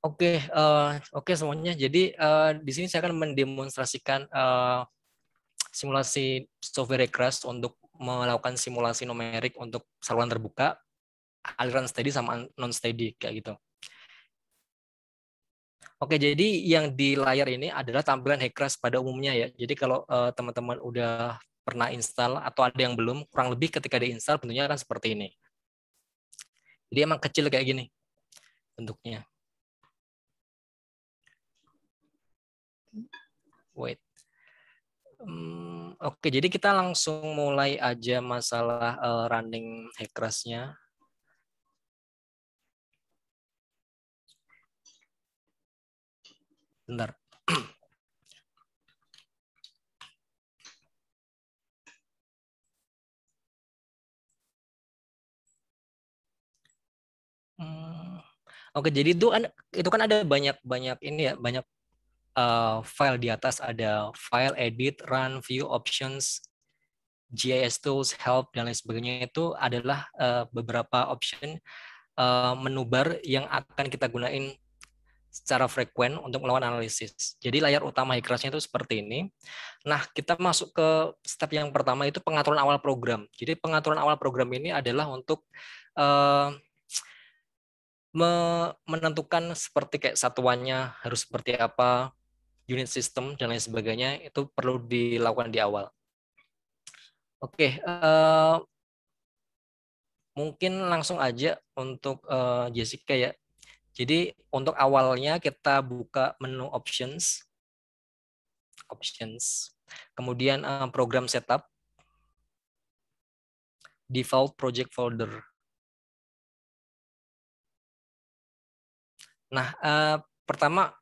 Oke semuanya. Jadi di sini saya akan mendemonstrasikan simulasi software Crash untuk melakukan simulasi numerik untuk saluran terbuka, aliran steady sama non steady kayak gitu. Oke, jadi yang di layar ini adalah tampilan Hackrash pada umumnya ya. Jadi kalau teman-teman udah pernah install atau ada yang belum, kurang lebih ketika diinstal bentuknya akan seperti ini. Jadi emang kecil kayak gini bentuknya. Wait. Oke, jadi kita langsung mulai aja masalah running Hackrash-nya. Bentar. Oke, jadi itu kan ada banyak ini ya, banyak file di atas, ada file, edit, run, view, options, GIS tools, help dan lain sebagainya. Itu adalah beberapa option menu bar yang akan kita gunain secara frekuen untuk melakukan analisis. Jadi layar utama Hackrash-nya itu seperti ini. Nah, kita masuk ke step yang pertama, itu pengaturan awal program. Jadi pengaturan awal program ini adalah untuk menentukan seperti kayak satuannya harus seperti apa, unit system dan lain sebagainya, itu perlu dilakukan di awal. Oke, mungkin langsung aja untuk Jessica ya. Jadi untuk awalnya kita buka menu options, kemudian program setup, default project folder. Nah, pertama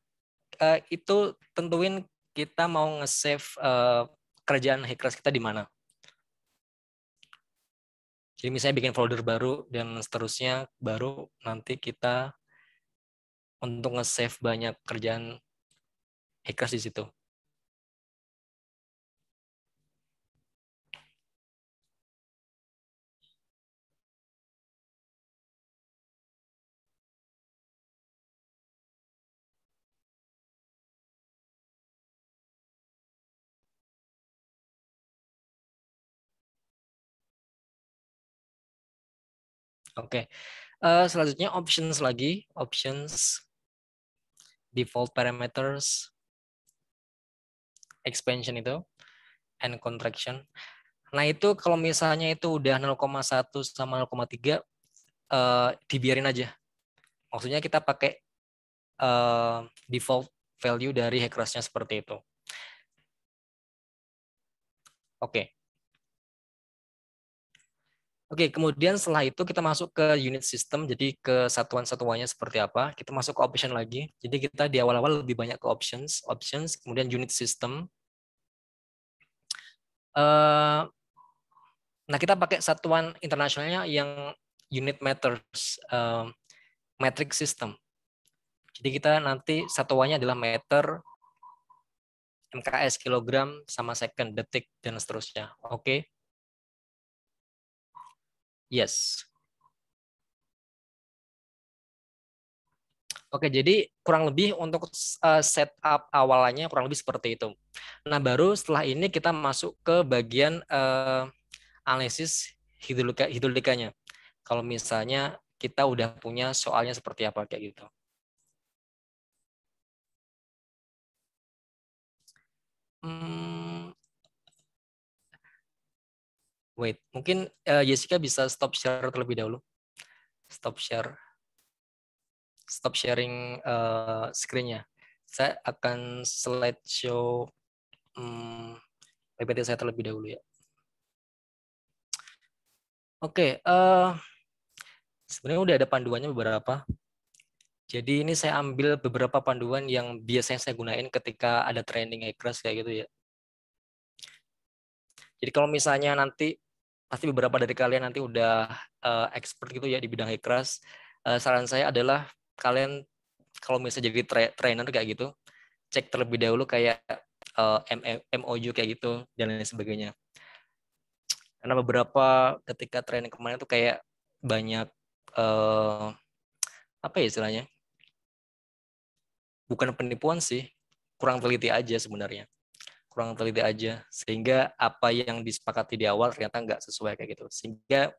itu tentuin kita mau nge-save kerjaan Hackrash kita di mana. Jadi misalnya bikin folder baru dan seterusnya, baru nanti kita untuk nge-save banyak kerjaan Hackrash di situ. Oke, selanjutnya options lagi, options, default parameters, expansion itu, and contraction. Nah itu kalau misalnya itu udah 0,1 sama 0,3 dibiarin aja. Maksudnya kita pakai default value dari Hackrash-nya seperti itu. Oke. Oke, kemudian setelah itu kita masuk ke unit system, jadi ke satuan-satuannya seperti apa. Kita masuk ke option lagi. Jadi kita di awal-awal lebih banyak ke options, kemudian unit system. Nah, kita pakai satuan internasionalnya yang unit meters, metric system. Jadi kita nanti satuannya adalah meter, MKS, kilogram, sama second, detik, dan seterusnya. Oke. Yes. Oke, jadi kurang lebih untuk setup awalnya kurang lebih seperti itu. Nah, baru setelah ini kita masuk ke bagian analisis hidrolikanya. Kalau misalnya kita udah punya soalnya seperti apa kayak gitu. Wait, mungkin Jessica bisa stop share terlebih dahulu. Stop share. Stop sharing screen-nya. Saya akan slideshow PPT saya terlebih dahulu ya. Oke, sebenarnya udah ada panduannya beberapa. Jadi ini saya ambil beberapa panduan yang biasanya saya gunain ketika ada training Hackrash kayak gitu ya. Jadi kalau misalnya nanti pasti beberapa dari kalian nanti udah expert gitu ya di bidang Hackrash. Saran saya adalah kalian kalau misalnya jadi trainer kayak gitu, cek terlebih dahulu kayak MOU kayak gitu dan lain sebagainya. Karena beberapa ketika training kemarin tuh kayak banyak apa ya istilahnya? bukan penipuan sih, kurang teliti aja sebenarnya. Kurang teliti aja, sehingga apa yang disepakati di awal ternyata nggak sesuai kayak gitu. Sehingga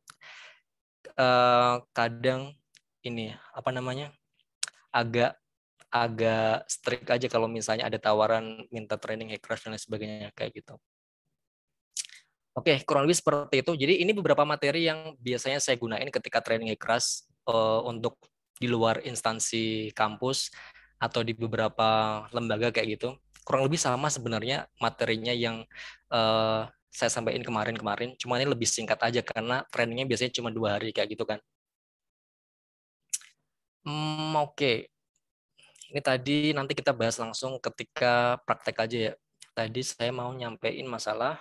kadang ini apa namanya, agak strict aja kalau misalnya ada tawaran minta training Hackers dan lain sebagainya kayak gitu. Oke, kurang lebih seperti itu. Jadi ini beberapa materi yang biasanya saya gunain ketika training Hackers untuk di luar instansi kampus atau di beberapa lembaga kayak gitu. Kurang lebih sama sebenarnya materinya yang saya sampaikan kemarin-kemarin. Cuma ini lebih singkat aja karena trainingnya biasanya cuma 2 hari kayak gitu kan. Oke. Ini tadi nanti kita bahas langsung ketika praktek aja ya. Tadi saya mau nyampein masalah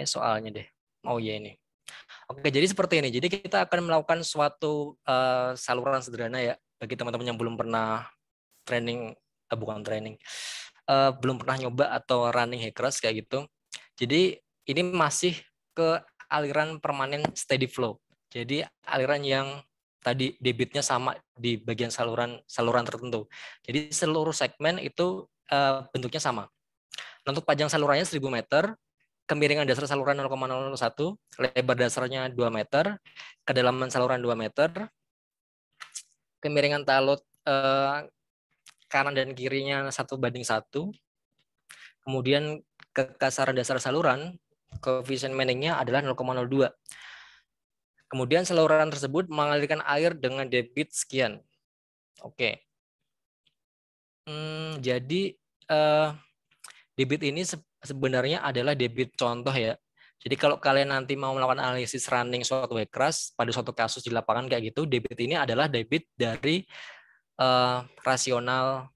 soalnya deh. Oh iya ini. Oke, jadi seperti ini. Jadi kita akan melakukan suatu saluran sederhana ya bagi teman-teman yang belum pernah training, bukan training, belum pernah nyoba atau running Hackers kayak gitu. Jadi ini masih ke aliran permanen steady flow. Jadi aliran yang tadi debitnya sama di bagian saluran tertentu. Jadi seluruh segmen itu bentuknya sama. Untuk panjang salurannya 1000 meter, kemiringan dasar saluran 0,001, lebar dasarnya 2 meter, kedalaman saluran 2 meter, kemiringan talut kanan dan kirinya 1:1, kemudian kekasaran dasar saluran, koefisien Manningnya adalah 0,02. Kemudian saluran tersebut mengalirkan air dengan debit sekian. Oke. Jadi debit ini sebenarnya adalah debit contoh ya. Jadi kalau kalian nanti mau melakukan analisis running suatu Hackers pada suatu kasus di lapangan kayak gitu, debit ini adalah debit dari rasional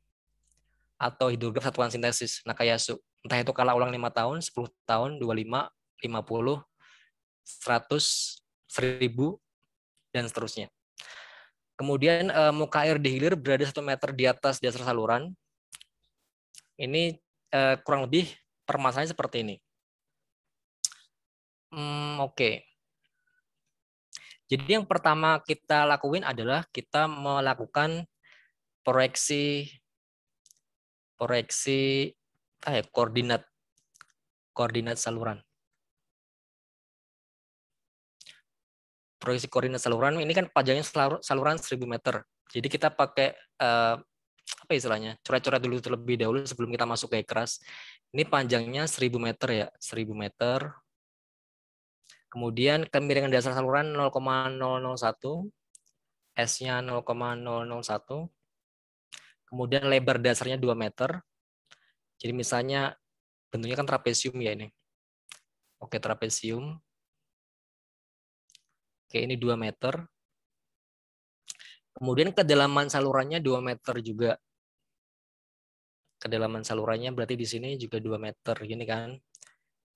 atau hidrograf satuan sintesis Nakayasu. Entah itu kala ulang 5 tahun, 10 tahun, 25, 50, 100, 1000, dan seterusnya. Kemudian muka air di hilir berada 1 meter di atas dasar saluran. Ini kurang lebih permasalahannya seperti ini. Oke. Jadi yang pertama kita lakuin adalah kita melakukan proyeksi koordinat saluran. Proyeksi koordinat saluran ini kan panjangnya saluran 1000 meter. Jadi kita pakai apa istilahnya? Coret-coret dulu terlebih dahulu sebelum kita masuk ke Hackers. Ini panjangnya 1000 meter ya, 1000 meter. Kemudian kemiringan dasar saluran 0,001, S-nya 0,001. Kemudian lebar dasarnya 2 meter. Jadi misalnya bentuknya kan trapesium ya ini. Oke, trapesium. Oke, ini 2 meter. Kemudian kedalaman salurannya 2 meter juga. Kedalaman salurannya berarti di sini juga 2 meter. Gini kan,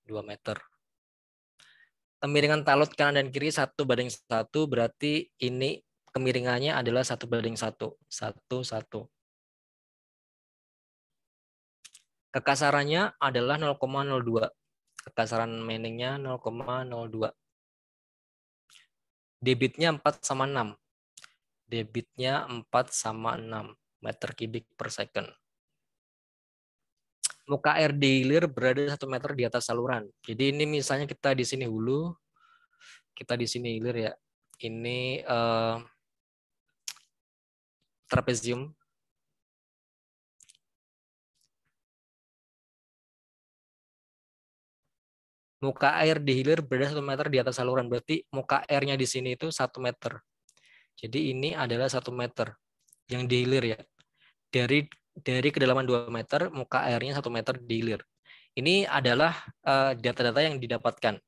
2 meter. Kemiringan talut kanan dan kiri 1:1, berarti ini kemiringannya adalah 1:1. 1:1. Kekasarannya adalah 0,02. Kekasaran Manningnya 0,02. Debitnya 4/6. Debitnya 4/6 meter kubik per second. Muka air di hilir berada 1 meter di atas saluran. Jadi ini misalnya kita di sini hulu, kita di sini hilir ya. Ini trapesium. Muka air di hilir berada 1 meter di atas saluran. Berarti muka airnya di sini itu 1 meter. Jadi ini adalah 1 meter yang di hilir ya. Dari kedalaman 2 meter, muka airnya 1 meter di hilir. Ini adalah data-data yang didapatkan.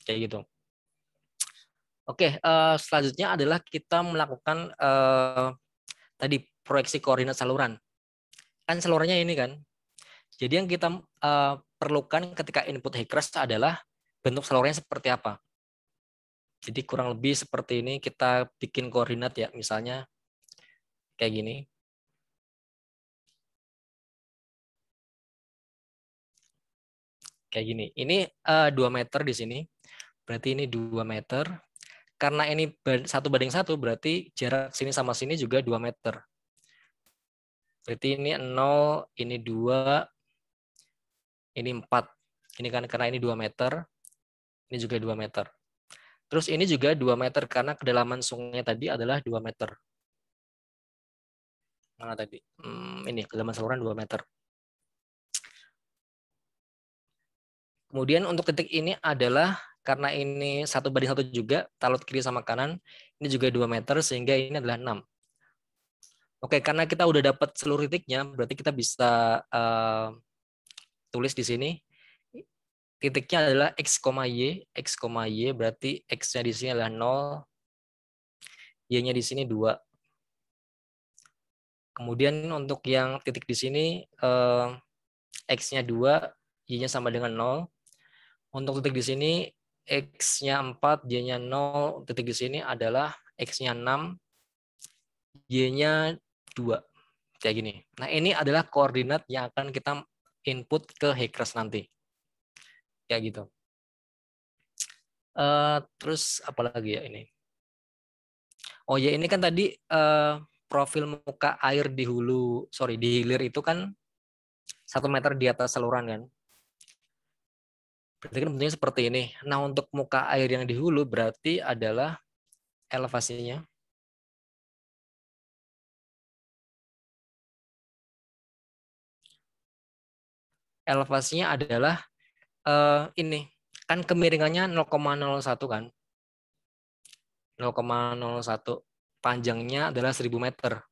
Kayak gitu. Oke, selanjutnya adalah kita melakukan tadi proyeksi koordinat saluran. Kan salurannya ini kan. Jadi yang kita perlukan ketika input Hackers adalah bentuk salurannya seperti apa. Jadi kurang lebih seperti ini kita bikin koordinat ya, misalnya kayak gini. Kayak gini. Ini 2 meter di sini. Berarti ini 2 meter. Karena ini 1:1 berarti jarak sini sama sini juga 2 meter. Berarti ini 0, ini 2, ini 4. Ini kan karena ini 2 meter, ini juga 2 meter. Terus ini juga 2 meter karena kedalaman sungai tadi adalah 2 meter. Mana tadi? Ini kedalaman saluran 2 meter. Kemudian untuk titik ini adalah karena ini 1:1 juga, talut kiri sama kanan, ini juga 2 meter sehingga ini adalah 6. Oke, karena kita udah dapat seluruh titiknya, berarti kita bisa tulis di sini. Titiknya adalah x, y berarti x-nya di sini adalah 0, y-nya di sini 2. Kemudian untuk yang titik di sini x-nya 2, y-nya sama dengan 0. Untuk titik di sini x-nya 4, y-nya 0. Titik di sini adalah x-nya 6, y-nya 2. Kayak gini. Nah, ini adalah koordinat yang akan kita input ke Hacker's nanti. Kayak gitu. Terus apa lagi ya ini? Oh ya, ini kan tadi profil muka air di di hilir itu kan 1 meter di atas saluran kan. Berarti kan bentuknya seperti ini. Nah, untuk muka air yang di hulu berarti adalah elevasinya. Elevasinya adalah ini. Kan kemiringannya 0,01 kan. 0,01. Panjangnya adalah 1000 meter.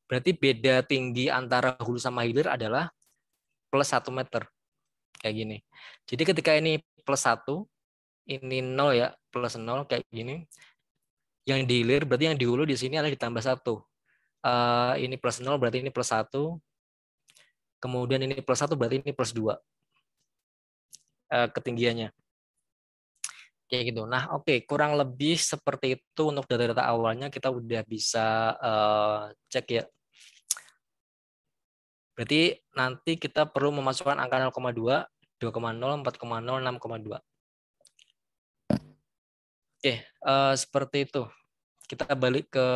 Berarti beda tinggi antara hulu sama hilir adalah plus 1 meter. Kayak gini. Jadi ketika ini plus 1, ini 0 ya, plus 0 kayak gini. Yang di hilir berarti yang di hulu di sini adalah ditambah 1. Ini plus 0 berarti ini plus 1. Kemudian ini plus 1 berarti ini plus 2 ketinggiannya. Kayak gitu. Nah, oke, kurang lebih seperti itu untuk data-data awalnya kita udah bisa cek ya. Berarti nanti kita perlu memasukkan angka 0,2, 2,0, 4,0, 6,2. Oke, seperti itu. Kita balik ke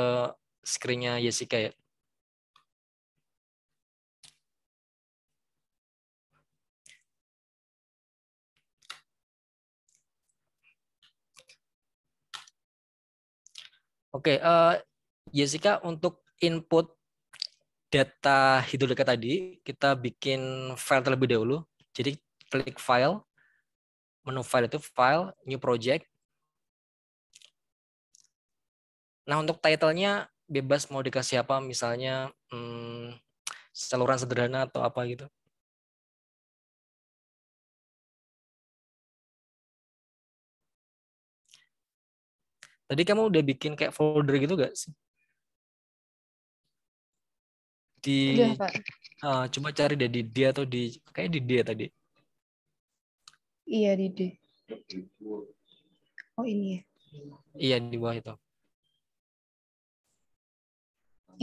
screen-nya Jessica ya. Oke, Jessica, untuk input data hidrolika tadi, kita bikin file terlebih dahulu. Jadi klik file, menu file itu file, new project. Nah, untuk title-nya bebas mau dikasih apa, misalnya saluran sederhana atau apa gitu. Tadi kamu udah bikin kayak folder gitu gak sih? Udah, Pak. Coba cari deh di D atau kayak di D ya tadi. Iya, di D. Oh, ini ya. Iya, di bawah itu.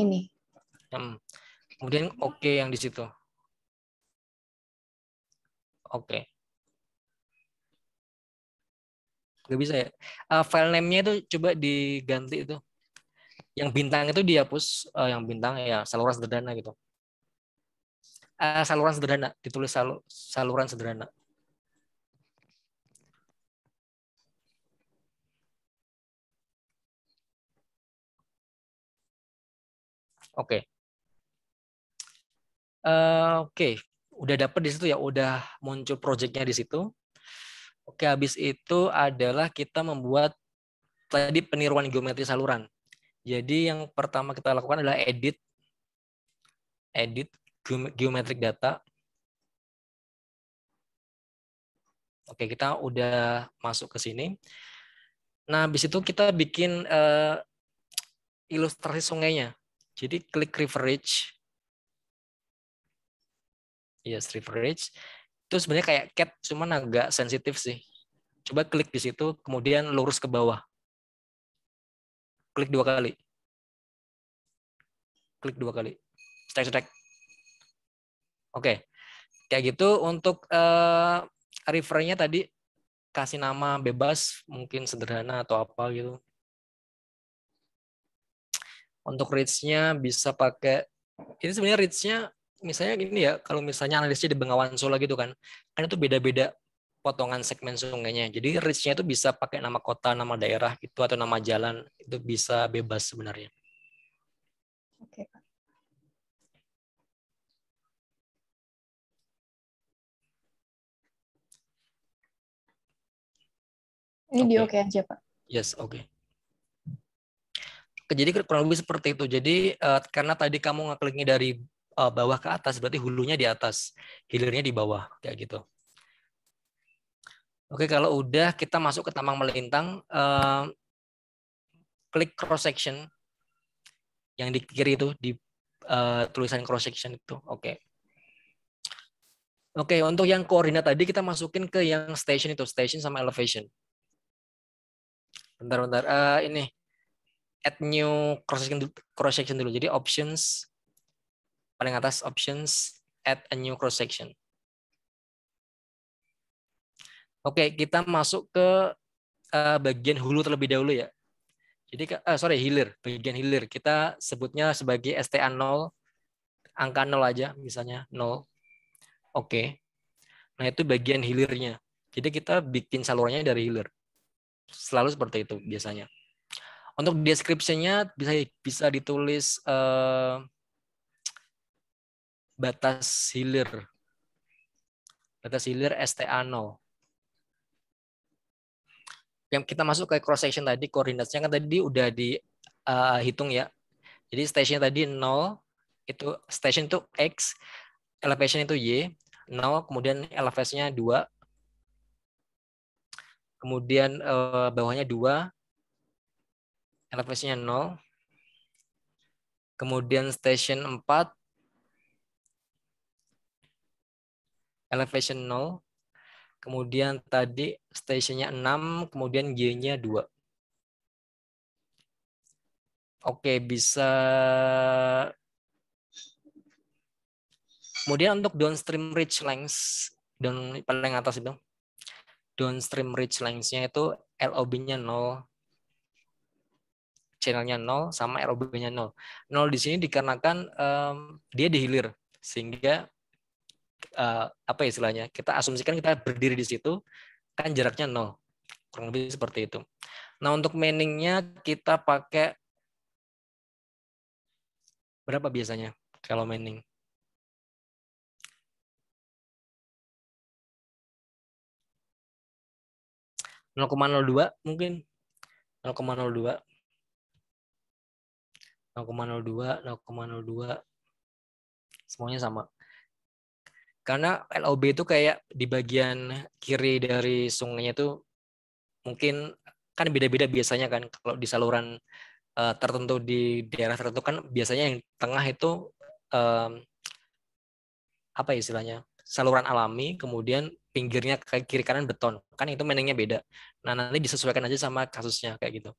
Ini. Kemudian oke yang di situ. Oke. Nggak bisa ya. File name-nya itu coba diganti itu. Yang bintang itu dihapus, yang bintang ya saluran sederhana gitu. Saluran sederhana, ditulis saluran sederhana. Oke. Oke, udah dapet di situ ya, udah muncul projectnya di situ. Oke, habis itu adalah kita membuat tadi peniruan geometri saluran. Jadi yang pertama kita lakukan adalah edit geometric data. Oke, kita udah masuk ke sini. Nah, habis itu kita bikin ilustrasi sungainya. Jadi klik River Ridge. Yes, River Ridge. Itu sebenarnya kayak cat, cuman agak sensitif sih. Coba klik di situ, kemudian lurus ke bawah. Klik 2 kali. Klik 2 kali. Strike. Oke. Kayak gitu untuk rivernya tadi kasih nama bebas, mungkin sederhana atau apa gitu. Untuk ridge-nya bisa pakai Ini sebenarnya reach-nya misalnya gini ya, kalau misalnya analisnya di Bengawan Solo gitu kan itu beda-beda potongan segmen sungainya. Jadi reach-nya itu bisa pakai nama kota, nama daerah gitu atau nama jalan, itu bisa bebas sebenarnya. Oke, Pak. Ini di oke aja, Pak. Yes, oke. Jadi kurang lebih seperti itu. Jadi karena tadi kamu ngekliknya dari bawah ke atas, berarti hulunya di atas, hilirnya di bawah, kayak gitu. Oke, kalau udah kita masuk ke tambang melintang, klik cross section yang di kiri itu di tulisan cross section itu. Oke. Oke, untuk yang koordinat tadi kita masukin ke yang station itu, station sama elevation. Bentar-bentar, ini add new cross section dulu. Jadi options paling atas, options add a new cross section. Oke, kita masuk ke bagian hulu terlebih dahulu ya. Jadi hilir, bagian hilir. Kita sebutnya sebagai STA 0, angka 0 aja misalnya 0. Oke. Nah, itu bagian hilirnya. Jadi kita bikin salurannya dari hilir. Selalu seperti itu biasanya. Untuk deskripsinya bisa ditulis batas hilir. Batas hilir STA 0. Yang kita masuk ke cross section tadi, koordinatnya kan tadi udah dihitung ya. Jadi station tadi 0, itu station itu X, elevation itu Y, 0, kemudian elevasinya 2, kemudian bawahnya 2, elevasinya 0, kemudian station 4, elevation 0, kemudian tadi stationnya 6, kemudian Y-nya 2. Oke, bisa. Kemudian untuk downstream reach length, paling atas itu, downstream reach length-nya itu LOB-nya 0, channelnya 0, sama ROB-nya 0. 0 di sini dikarenakan dia dihilir, sehingga apa istilahnya, kita asumsikan kita berdiri di situ, kan jaraknya 0. Kurang lebih seperti itu. Nah, untuk manning-nya kita pakai berapa biasanya kalau manning? .02 mungkin. 0,02. 0,02, 0,02. Semuanya sama. Karena LOB itu kayak di bagian kiri dari sungainya itu mungkin kan beda-beda biasanya kan. Kalau di saluran tertentu di daerah tertentu kan biasanya yang tengah itu apa istilahnya, saluran alami, kemudian pinggirnya ke kiri kanan beton, kan itu maningnya beda. Nah, nanti disesuaikan aja sama kasusnya kayak gitu.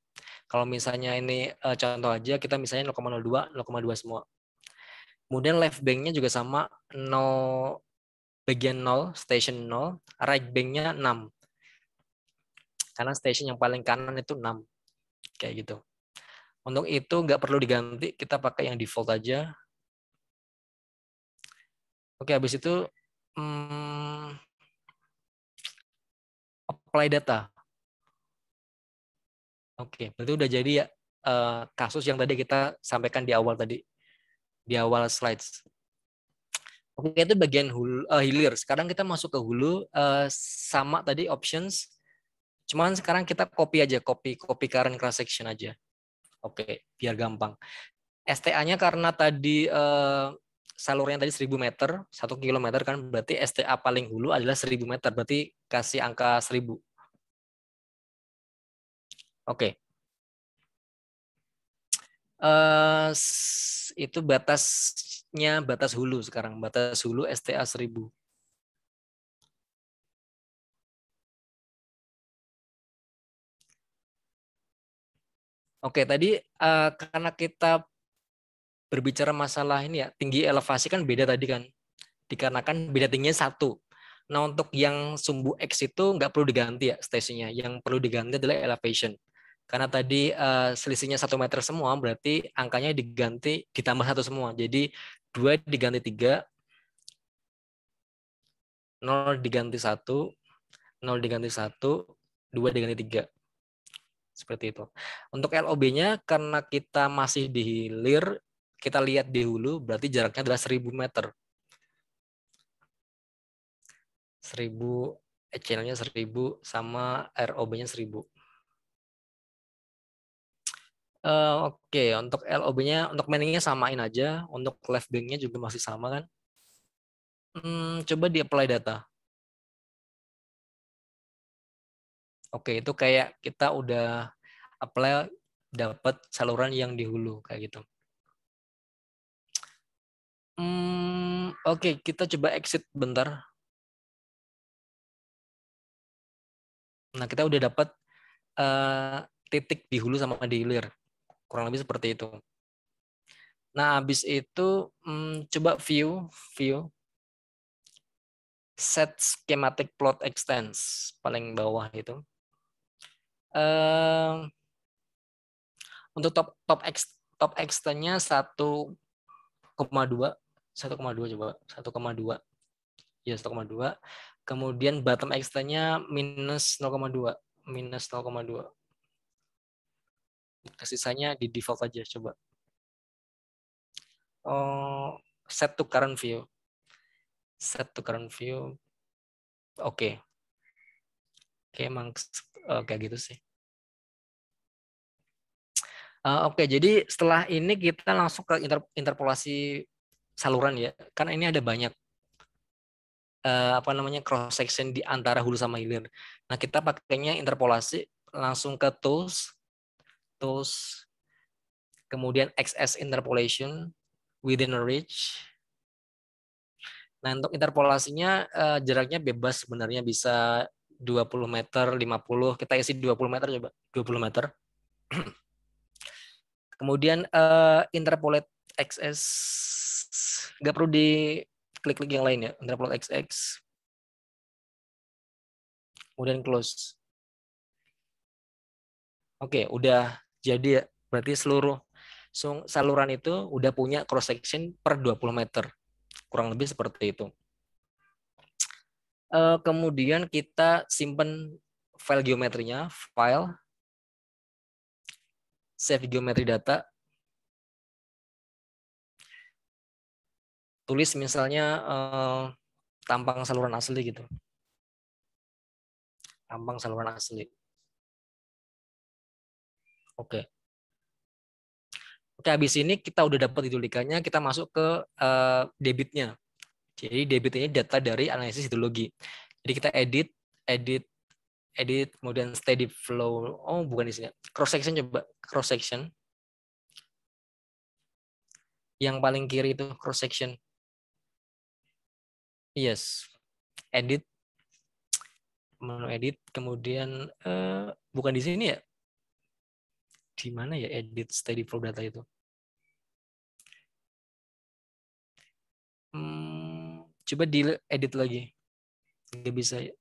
Kalau misalnya ini contoh aja, kita misalnya 0,02, 0,2 semua. Kemudian left banknya juga sama, 0, bagian 0, station 0, right banknya 6. Karena station yang paling kanan itu 6. Kayak gitu. Untuk itu nggak perlu diganti, kita pakai yang default aja. Oke, habis itu apply data. Oke, berarti udah jadi ya kasus yang tadi kita sampaikan di awal tadi, di awal slides. Oke, itu bagian hilir. Sekarang kita masuk ke hulu, sama tadi options. Cuman sekarang kita copy aja, copy current cross section aja. Oke, biar gampang. STA-nya karena tadi salurnya tadi 1000 meter, 1 kilometer kan, berarti STA paling hulu adalah 1000 meter, berarti kasih angka 1000. Oke. Itu batasnya, batas hulu sekarang, batas hulu STA 1000. Oke, tadi karena kita berbicara masalah ini ya, tinggi elevasi kan beda tadi kan, dikarenakan beda tingginya 1. Nah, untuk yang sumbu X itu nggak perlu diganti ya stasiunnya, yang perlu diganti adalah elevation. Karena tadi selisihnya 1 meter semua, berarti angkanya diganti ditambah 1 semua. Jadi 2 diganti 3, 0 diganti 1, 0 diganti 1, 2 diganti 3. Seperti itu. Untuk LOB-nya karena kita masih di hilir, kita lihat di hulu, berarti jaraknya adalah 1000 meter. 1000, channel-nya 1000 sama ROB-nya 1000. Oke, untuk LOB-nya, untuk manning-nya samain aja. Untuk left bank-nya juga masih sama kan. Coba di apply data. Oke, itu kayak kita udah apply dapat saluran yang di hulu kayak gitu. Oke, kita coba exit bentar. Nah, kita udah dapat titik di hulu sama di hilir. Kurang lebih seperti itu. Nah, habis itu coba view set schematic plot extents paling bawah itu. Untuk top extend-nya 1,2 coba 1,2 ya 1,2. Kemudian bottom extend-nya minus 0,2 sisanya di default aja coba. Set to current view. Oke, emang kayak gitu sih. Oke, jadi setelah ini kita langsung ke interpolasi saluran ya. Karena ini ada banyak cross section di antara hulu sama hilir. Nah, kita pakainya interpolasi langsung ke tools, kemudian XS interpolation within a reach. Nah, untuk interpolasinya jaraknya bebas sebenarnya, bisa 20 meter, 50. Kita isi 20 meter coba, 20 meter. Kemudian interpolate XS, nggak perlu di klik-klik yang lain ya, interpolate XX. Kemudian close. Oke, udah jadi ya. Berarti seluruh saluran itu udah punya cross section per 20 meter. Kurang lebih seperti itu. Kemudian kita simpan file geometrinya, file, save geometri data. Tulis misalnya tampang saluran asli gitu. Tampang saluran asli. Oke. Oke, habis ini kita udah dapat hidrolikanya, kita masuk ke debitnya. Jadi debit ini data dari analisis hidrologi. Jadi kita edit, kemudian steady flow. Oh, bukan di sini. Cross section coba, cross section. Yang paling kiri itu cross section. Yes. Edit, menu edit, kemudian bukan di sini ya? Di mana ya edit steady flow data itu? Coba di edit lagi. Nggak bisa ya.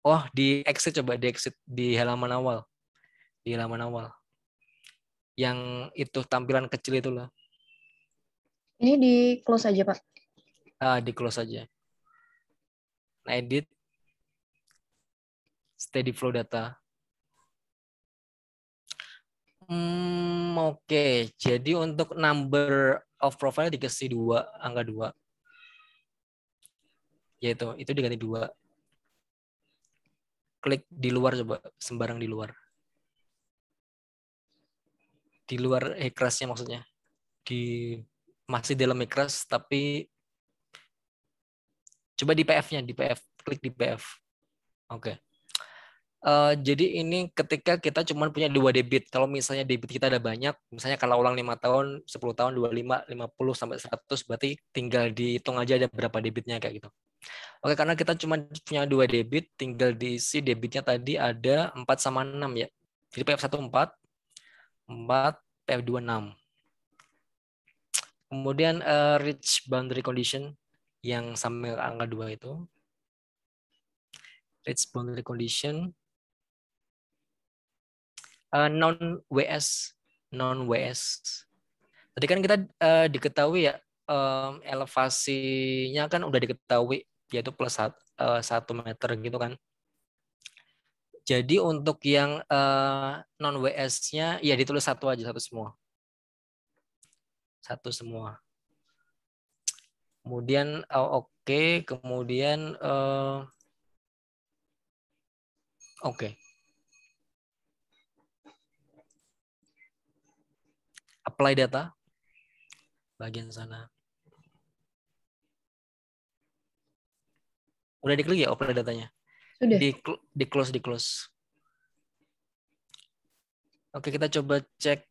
Oh, di exit coba, di exit di halaman awal. Di halaman awal. Yang itu tampilan kecil itu loh. Ini di close aja, Pak. Di close aja. Nah, edit steady flow data. Oke. Jadi untuk number of profile dikasih 2, angka 2. Yaitu, itu diganti 2. Klik di luar coba, sembarang di luar. Di luar ekrasnya maksudnya. Masih dalam ekras, tapi coba di PF-nya, di PF, klik di PF. Oke. Jadi ini ketika kita cuma punya 2 debit. Kalau misalnya debit kita ada banyak, misalnya kalau ulang 5 tahun, 10 tahun, 25, 50, sampai 100, berarti tinggal dihitung aja ada berapa debitnya kayak gitu. Oke, karena kita cuma punya 2 debit, tinggal diisi debitnya tadi ada 4 sama 6 ya. Jadi PF1 4, PF2 6. Kemudian reach boundary condition yang sampai angka 2 itu. Reach boundary condition. non WS, non WS. Tadi kan kita diketahui ya elevasinya kan udah diketahui yaitu plus 1 meter gitu kan. Jadi untuk yang non WS-nya ya ditulis satu aja, satu semua. Satu semua. Kemudian oke, kemudian oke. Apply data bagian sana. Udah diklik ya apply datanya? Sudah. Di close. Oke, kita coba cek.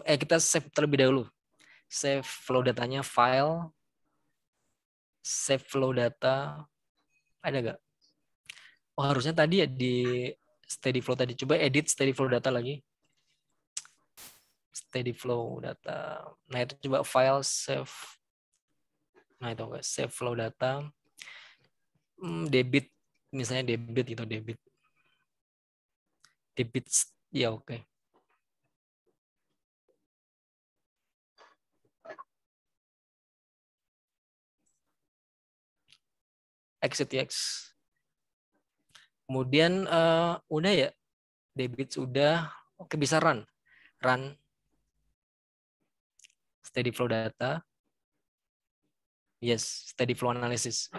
Kita save terlebih dahulu. Save flow datanya, file, save flow data. Ada nggak? Oh, harusnya tadi ya di steady flow tadi. Coba edit steady flow data lagi. Steady flow data. Nah, itu coba file save. Nah, itu enggak save flow data. Debit, misalnya debit gitu, debit. Debit, ya oke. Exit X. Kemudian udah ya, debit sudah. Oke, bisa run steady flow data. Yes, steady flow analysis.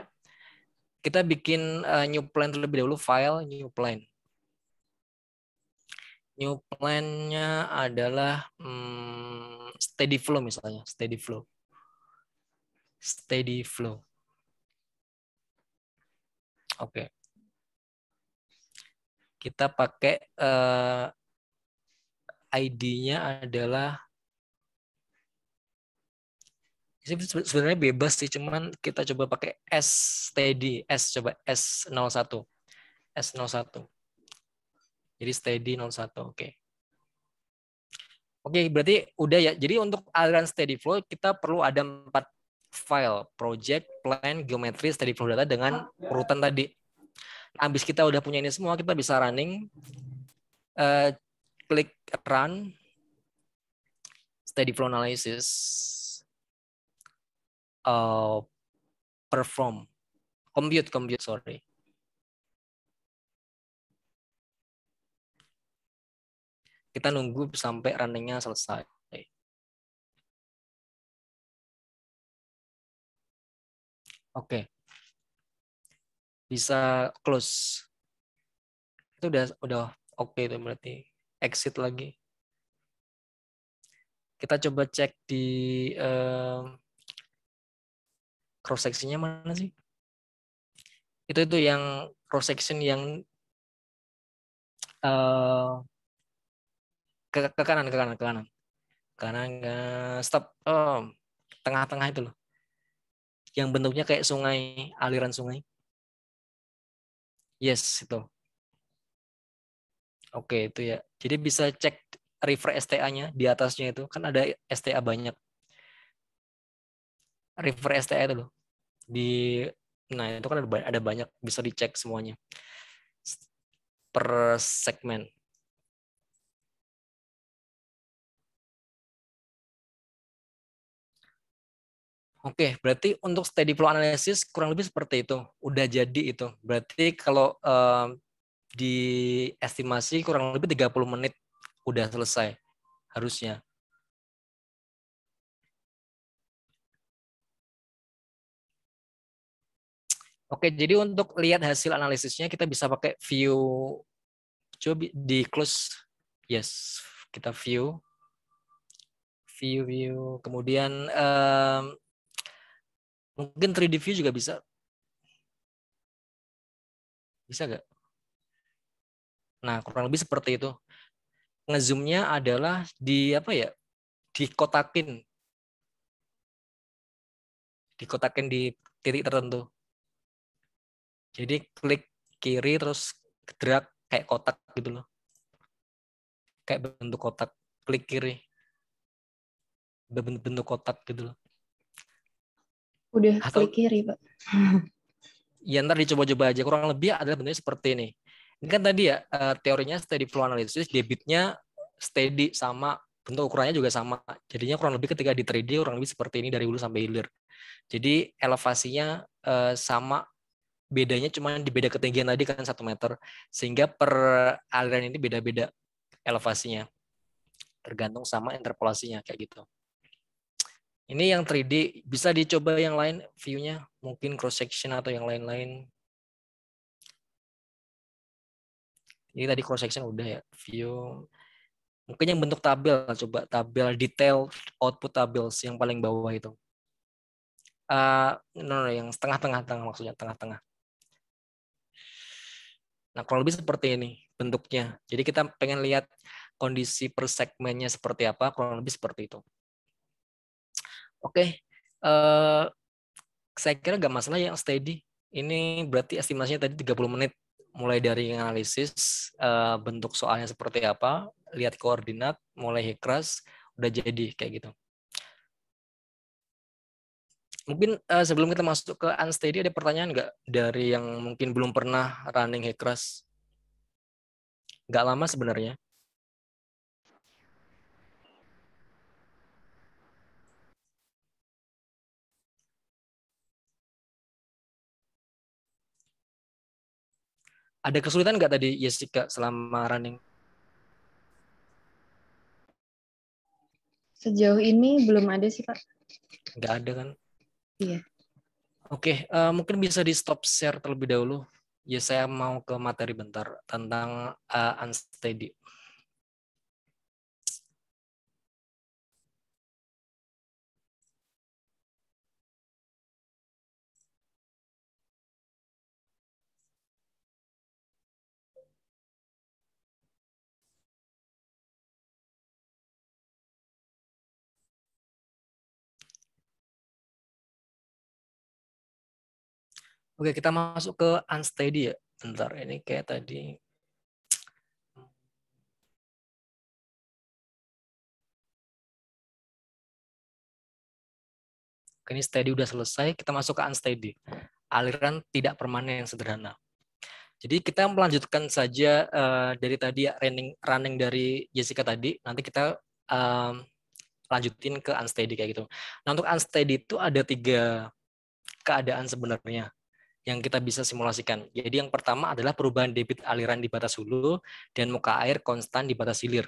Kita bikin new plan terlebih dahulu, file new plan. New plan-nya adalah steady flow misalnya, steady flow. Steady flow. Oke. Kita pakai ID-nya adalah sebenarnya bebas sih, cuman kita coba pakai S steady, coba S01. S01. Jadi steady 01, oke. Oke, berarti udah ya. Jadi untuk aliran steady flow kita perlu ada 4 file, project, plan, geometry, steady flow data dengan urutan tadi. Habis kita udah punya ini semua, kita bisa running, klik run, steady flow analysis, perform, compute, sorry. Kita nunggu sampai runningnya selesai. Oke. Bisa close. Itu udah oke itu berarti. Exit lagi. Kita coba cek di cross sectionnya mana sih? Itu yang cross section yang ke kanan, stop. Tengah-tengah itu loh. Yang bentuknya kayak sungai, aliran sungai. Yes, itu. Oke, itu ya. Jadi bisa cek river STA-nya di atasnya itu. Kan ada STA banyak. River STA itu loh. Nah, itu kan ada banyak. Bisa dicek semuanya. Per segmen. Oke, berarti untuk steady flow analysis kurang lebih seperti itu. Udah jadi itu. Berarti kalau diestimasi kurang lebih 30 menit udah selesai harusnya. Oke, jadi untuk lihat hasil analisisnya kita bisa pakai view. Coba di close. Yes, kita view. Kemudian mungkin 3D view juga bisa. Bisa nggak? Nah, kurang lebih seperti itu. Ngezoomnya adalah di apa ya? Dikotakin di titik tertentu. Jadi klik kiri terus drag kayak kotak gitu loh. Kayak bentuk kotak. Klik kiri. Bentuk kotak gitu loh. Udah klik kiri, Pak. Ya ntar dicoba-coba aja. Kurang lebih adalah bentuknya seperti ini. Ini kan tadi ya teorinya steady flow analysis, debitnya steady sama bentuk ukurannya juga sama. Jadinya kurang lebih ketika di 3D kurang lebih seperti ini dari hulu sampai hilir. Jadi elevasinya sama, bedanya cuma di beda ketinggian tadi kan 1 meter. Sehingga per aliran ini beda-beda elevasinya. Tergantung sama interpolasinya kayak gitu. Ini yang 3D, bisa dicoba yang lain view-nya, mungkin cross section atau yang lain-lain. Ini tadi cross section udah ya, view. Mungkin yang bentuk tabel, coba tabel detail output tables yang paling bawah itu. No, yang tengah-tengah maksudnya tengah-tengah. Nah, kurang lebih seperti ini bentuknya. Jadi kita pengen lihat kondisi per segmennya seperti apa, kurang lebih seperti itu. Oke, saya kira nggak masalah yang steady. Ini berarti estimasinya tadi 30 menit. Mulai dari analisis, bentuk soalnya seperti apa, lihat koordinat, mulai hikras, udah jadi kayak gitu. Mungkin sebelum kita masuk ke unsteady, ada pertanyaan nggak dari yang mungkin belum pernah running hikras? Nggak lama sebenarnya. Ada kesulitan nggak tadi Jessica selama running? Sejauh ini belum ada sih, Pak. Nggak ada kan? Iya. Oke, mungkin bisa di stop share terlebih dahulu. Ya, saya mau ke materi bentar tentang unsteady. Oke, kita masuk ke unsteady ya. Bentar, ini kayak tadi. Ini steady udah selesai, kita masuk ke unsteady. Aliran tidak permanen yang sederhana. Jadi kita melanjutkan saja dari tadi ya, running dari Jessica tadi. Nanti kita lanjutin ke unsteady kayak gitu. Nah, untuk unsteady itu ada 3 keadaan sebenarnya yang kita bisa simulasikan. Jadi yang pertama adalah perubahan debit aliran di batas hulu dan muka air konstan di batas hilir.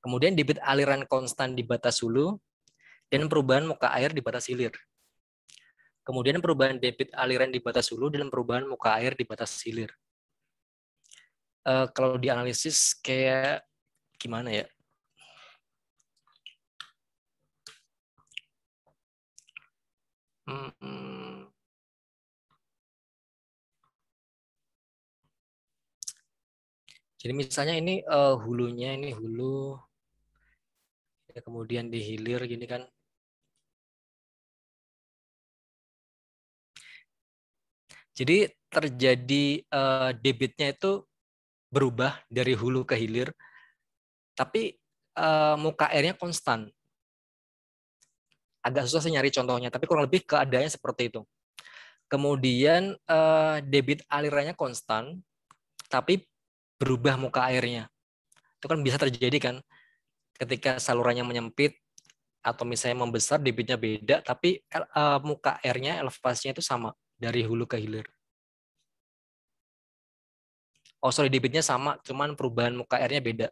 Kemudian debit aliran konstan di batas hulu dan perubahan muka air di batas hilir. Kemudian perubahan debit aliran di batas hulu dan perubahan muka air di batas hilir. Kalau dianalisis kayak gimana ya? Jadi misalnya ini hulunya, ini hulu, ya, kemudian di hilir gini kan. Jadi terjadi debitnya itu berubah dari hulu ke hilir, tapi muka airnya konstan. Agak susah sih nyari contohnya, tapi kurang lebih keadaannya seperti itu. Kemudian debit alirannya konstan, tapi berubah muka airnya. Itu kan bisa terjadi kan, ketika salurannya menyempit atau misalnya membesar, debitnya beda, tapi muka airnya, elevasinya itu sama dari hulu ke hilir. Oh sorry, debitnya sama, cuman perubahan muka airnya beda.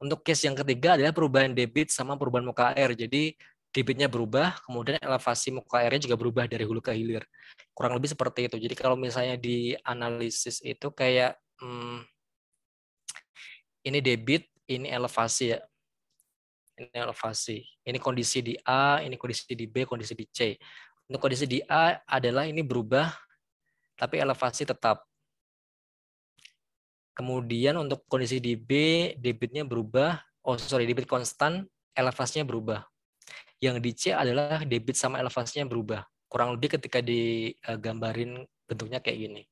Untuk case yang ketiga adalah perubahan debit sama perubahan muka air. Jadi debitnya berubah, kemudian elevasi muka airnya juga berubah dari hulu ke hilir. Kurang lebih seperti itu. Jadi kalau misalnya di analisis itu kayak ini debit, ini elevasi ya. Ini elevasi. Ini kondisi di A, ini kondisi di B, kondisi di C. Untuk kondisi di A adalah ini berubah, tapi elevasi tetap. Kemudian untuk kondisi di B, debitnya berubah. Oh sorry, debit konstan, elevasinya berubah. Yang di C adalah debit sama elevasinya berubah. Kurang lebih ketika digambarin bentuknya kayak gini.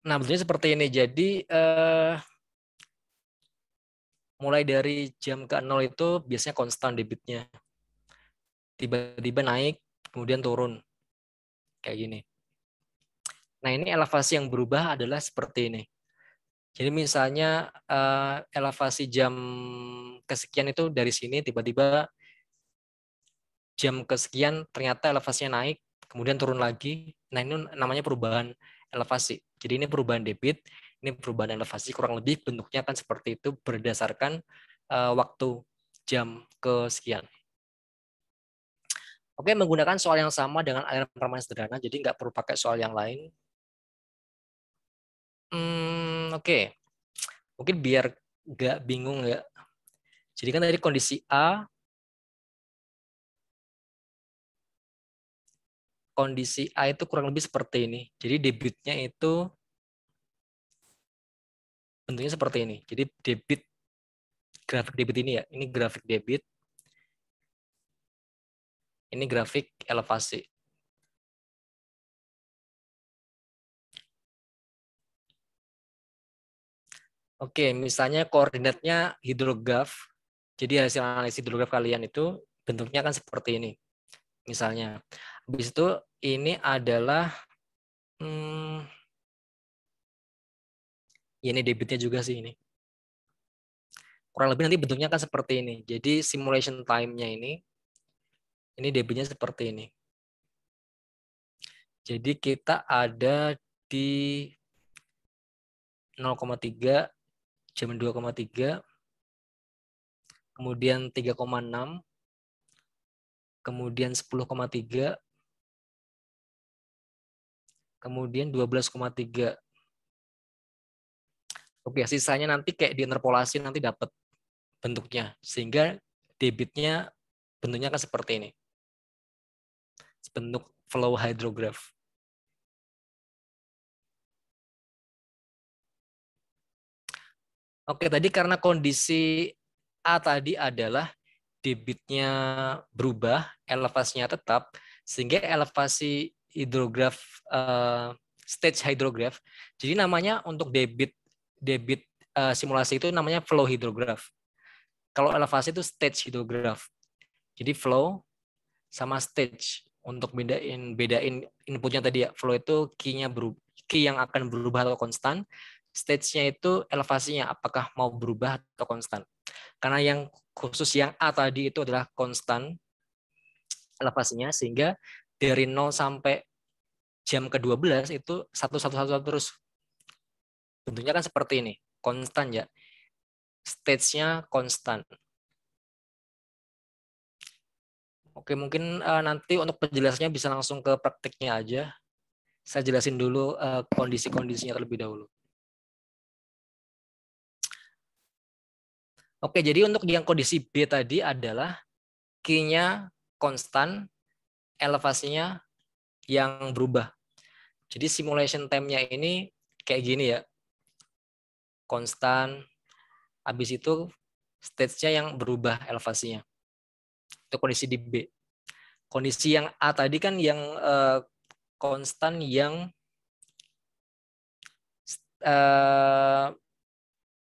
Nah, bentuknya seperti ini. Jadi mulai dari jam ke 0 itu biasanya konstan debitnya. Tiba-tiba naik, kemudian turun. kayak gini. Nah, ini elevasi yang berubah adalah seperti ini. Jadi misalnya elevasi jam kesekian itu dari sini tiba-tiba jam kesekian ternyata elevasinya naik, kemudian turun lagi. Nah, ini namanya perubahan elevasi. Jadi ini perubahan debit, ini perubahan elevasi, kurang lebih bentuknya kan seperti itu berdasarkan waktu jam kesekian. Oke, menggunakan soal yang sama dengan aliran permainan sederhana, jadi nggak perlu pakai soal yang lain. Oke. Mungkin biar nggak bingung ya. Jadi kan tadi kondisi A, itu kurang lebih seperti ini. Jadi debitnya itu bentuknya seperti ini. Jadi debit, grafik debit ini ya, ini grafik debit, ini grafik elevasi. Oke, misalnya koordinatnya hidrograf. Jadi hasil analisis hidrograf kalian itu bentuknya kan seperti ini. Misalnya. Habis itu ini adalah ya ini debitnya juga sih ini. Kurang lebih nanti bentuknya kan seperti ini. Jadi simulation time-nya ini debitnya seperti ini. Jadi kita ada di 0,3, jam 2,3, kemudian 3,6, kemudian 10,3, kemudian 12,3. Oke, sisanya nanti kayak diinterpolasi nanti dapat bentuknya. Sehingga debitnya bentuknya kan seperti ini. Bentuk flow hydrograph. Oke, tadi karena kondisi A tadi adalah debitnya berubah, elevasinya tetap, sehingga elevasi hidrograf, stage hydrograph. Jadi namanya untuk debit simulasi itu namanya flow hydrograph. Kalau elevasi itu stage hydrograph. Jadi flow sama stage. Untuk bedain inputnya tadi ya, flow itu key yang akan berubah atau konstan, stage-nya itu elevasinya apakah mau berubah atau konstan. Karena yang khusus yang A tadi itu adalah konstan elevasinya, sehingga dari 0 sampai jam ke-12 itu 1 terus. Bentuknya kan seperti ini, konstan ya. Stage-nya konstan. Oke, mungkin nanti untuk penjelasannya bisa langsung ke praktiknya aja. Saya jelasin dulu kondisi-kondisinya terlebih dahulu. Oke, jadi untuk yang kondisi B tadi adalah Q-nya konstan, elevasinya yang berubah. Jadi simulation time-nya ini kayak gini ya. Konstan, habis itu stage-nya yang berubah elevasinya. Itu kondisi di B. Kondisi yang A tadi kan yang konstan yang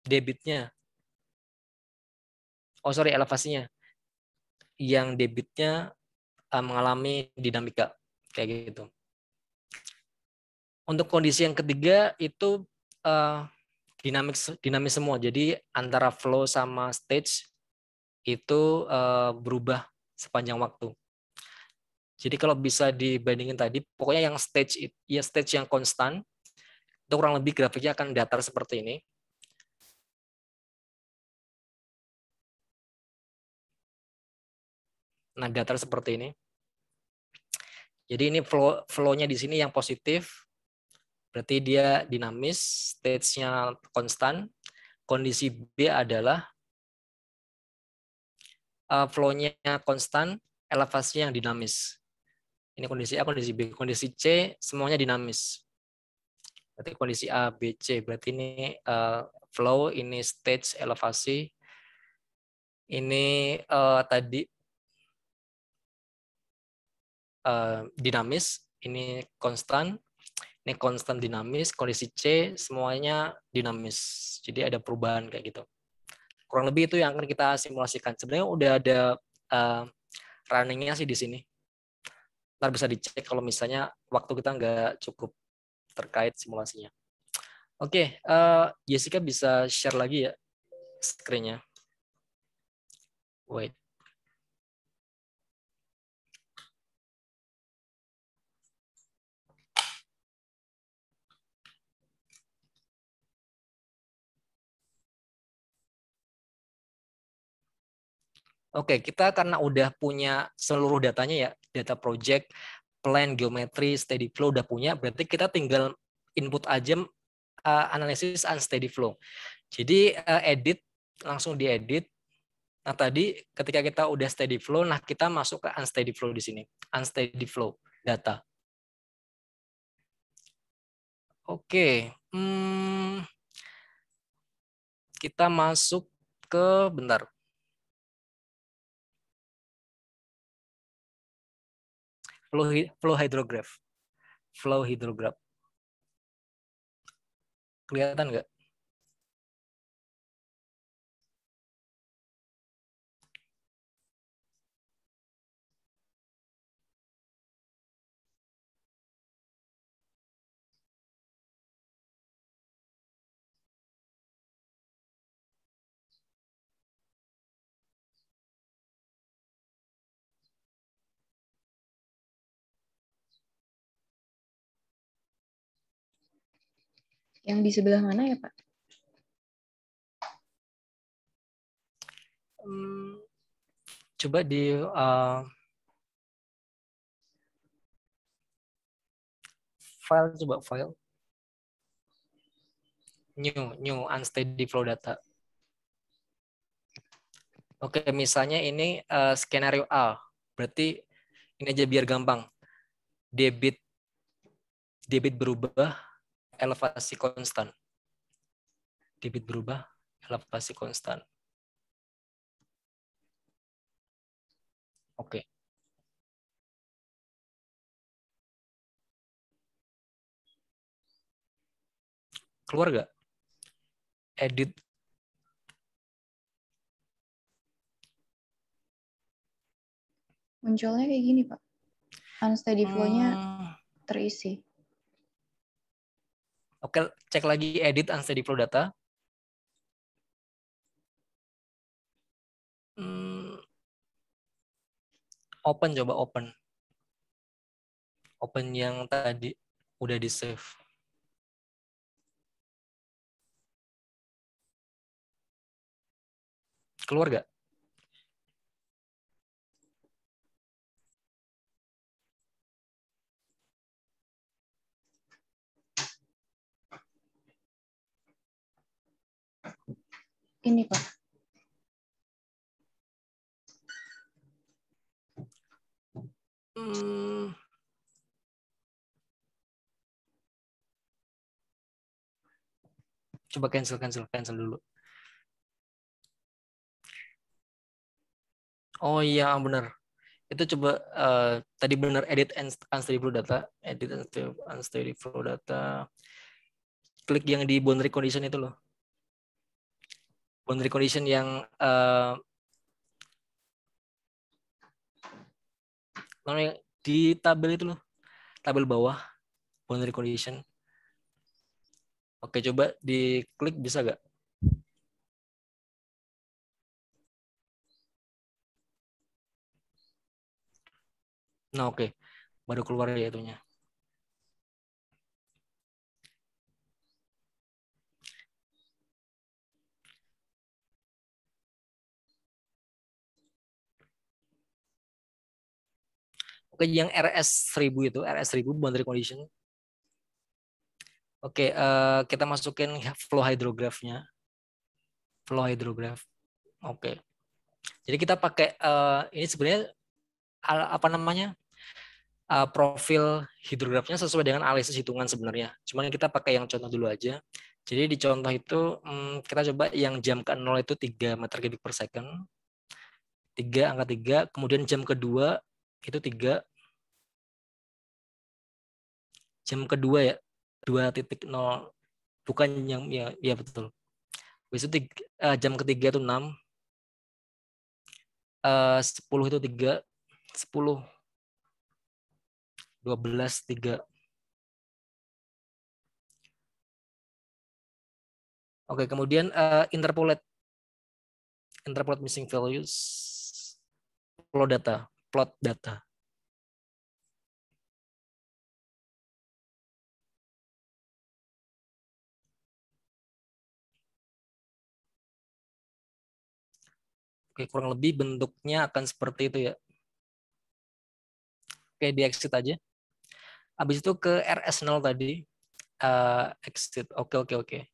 debitnya. Oh sorry, elevasinya. Yang debitnya mengalami dinamika. Kayak gitu. Untuk kondisi yang ketiga itu dinamis semua. Jadi antara flow sama stage itu berubah sepanjang waktu. Jadi kalau bisa dibandingin tadi, pokoknya yang stage yang konstan itu kurang lebih grafiknya akan datar seperti ini. Nah, datar seperti ini. Jadi ini flow-nya di sini yang positif, berarti dia dinamis, stage-nya konstan. Kondisi B adalah flow-nya konstan, elevasinya yang dinamis. Ini kondisi A, kondisi B. Kondisi C semuanya dinamis. Berarti kondisi A, B, C. Berarti ini flow, ini stage, elevasi. Ini tadi dinamis, ini konstan dinamis. Kondisi C semuanya dinamis. Jadi ada perubahan kayak gitu. Kurang lebih itu yang akan kita simulasikan. Sebenarnya udah ada runningnya sih di sini. Ntar bisa dicek kalau misalnya waktu kita nggak cukup terkait simulasinya. Oke, Jessica bisa share lagi ya screen-nya. Wait. Oke, kita karena udah punya seluruh datanya ya, data project, plan, geometri, steady flow udah punya, berarti kita tinggal input aja analisis unsteady flow. Jadi edit, langsung diedit. Nah tadi ketika kita udah steady flow, nah kita masuk ke unsteady flow di sini. Unsteady flow data. Oke, kita masuk ke bentar. Flow hydrograph. Flow hydrograph. Kelihatan nggak? Yang di sebelah mana ya, Pak? Coba di file, coba file. New unsteady flow data. Oke, misalnya ini skenario A. Berarti ini aja biar gampang. Debit berubah, elevasi konstan. Debit berubah, elevasi konstan. Oke. Keluar nggak? Edit. Munculnya kayak gini, Pak. Unsteady flow-nya terisi. Oke, cek lagi edit unsteady flow data. Open, coba open. Open yang tadi udah di save. Keluar nggak? Ini, Pak. Coba cancel dulu. Oh iya, benar. Itu coba tadi benar edit unsteady flow data, edit unsteady flow data. Klik yang di boundary condition itu loh. Boundary condition yang di tabel itu loh. Tabel bawah, boundary condition. Oke, coba diklik bisa nggak? Nah, oke. Baru keluar ya itunya. Oke, yang RS 1000 itu, RS 1000 boundary condition. Oke, kita masukin flow hydrograph-nya. Flow hydrograph. Oke. Jadi kita pakai ini sebenarnya apa namanya? Profil hidrografnya sesuai dengan analisis hitungan sebenarnya. Cuman kita pakai yang contoh dulu aja. Jadi di contoh itu kita coba yang jam ke-0 itu 3 meter kubik per second. 3, angka 3. Kemudian jam kedua itu 3. Jam kedua ya, 2.0. Bukan yang, ya betul. Habis itu jam ketiga itu 6. 10 itu 3. 10. 12, 3. Oke, kemudian interpolate missing values, plot data. Oke, kurang lebih bentuknya akan seperti itu ya. Oke, di exit aja. Habis itu ke RS0 tadi. Exit. Oke.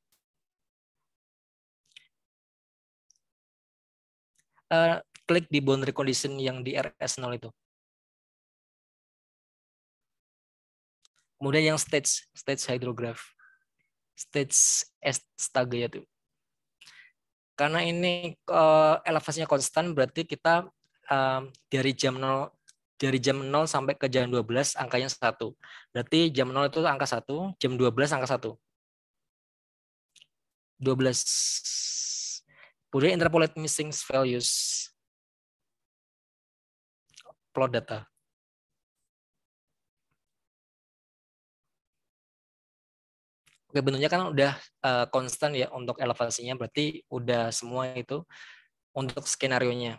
Klik di boundary condition yang di RS0 itu. Kemudian yang stage hydrograph. Stage astaga ya tuh. Karena ini elevasinya konstan, berarti kita dari jam 0 sampai ke jam 12 angkanya 1. Berarti jam 0 itu angka 1, jam 12 angka 1. 12. Kemudian interpolate missing values. Plot data. Oke, bentuknya kan udah konstan ya untuk elevasinya, berarti udah semua itu untuk skenario-nya.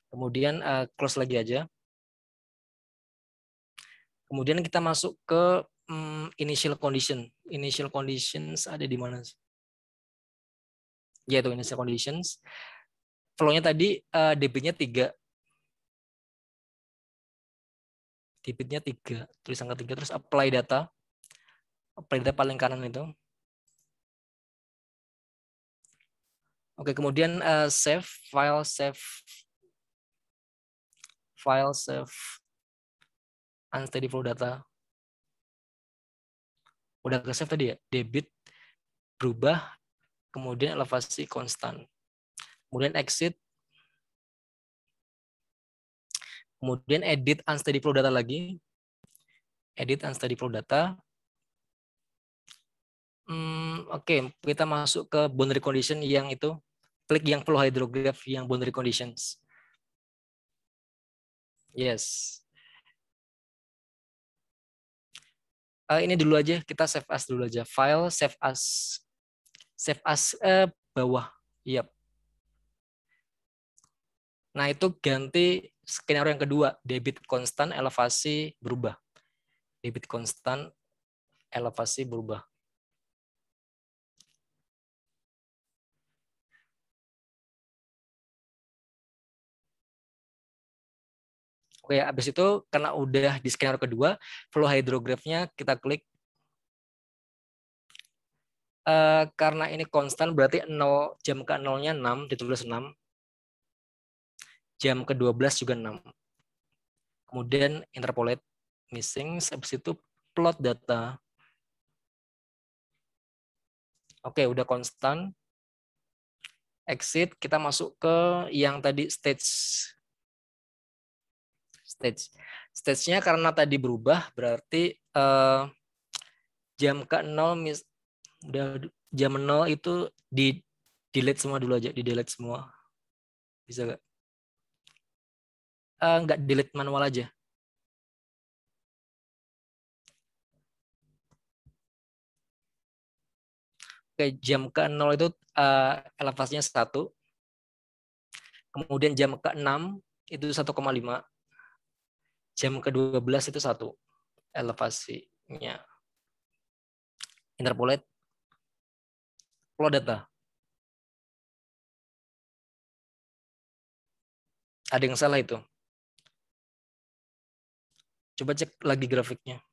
Kemudian close lagi aja. Kemudian kita masuk ke initial condition. Initial conditions ada di mana? Ya, itu initial conditions. Flow-nya tadi debitnya 3. Debitnya 3, tulis angka 3, terus apply data. Apply data paling kanan itu. Oke, kemudian save file, unsteady flow data. Udah ke save tadi ya, debit berubah, kemudian elevasi konstan. Kemudian exit, kemudian edit unsteady flow data lagi. Edit unsteady flow data. Oke, kita masuk ke boundary condition yang itu. Klik yang flow hydrograph yang boundary conditions. Yes. Ini dulu aja, kita save as dulu aja. File save as bawah. Yap. Nah, itu ganti skenario yang kedua, debit konstan, elevasi berubah. Debit konstan, elevasi berubah. Oke, habis itu karena udah di skenario kedua, flow hydrograph-nya kita klik. Karena ini konstan berarti 0, jam ke 0-nya 6, ditulis 6. Jam ke-12 juga 6. Kemudian interpolate missing, habis itu plot data. Oke, udah konstan. Exit, kita masuk ke yang tadi stage. Stage-nya karena tadi berubah, berarti jam ke-0 udah jam 0 itu di delete semua dulu aja, di delete semua. Bisa nggak? Nggak, delete manual aja. Oke, jam ke-0 itu elevasinya 1. Kemudian jam ke-6 itu 1,5. Jam ke-12 itu 1 elevasinya. Interpolate. Plot data. Ada yang salah itu. Coba cek lagi grafiknya.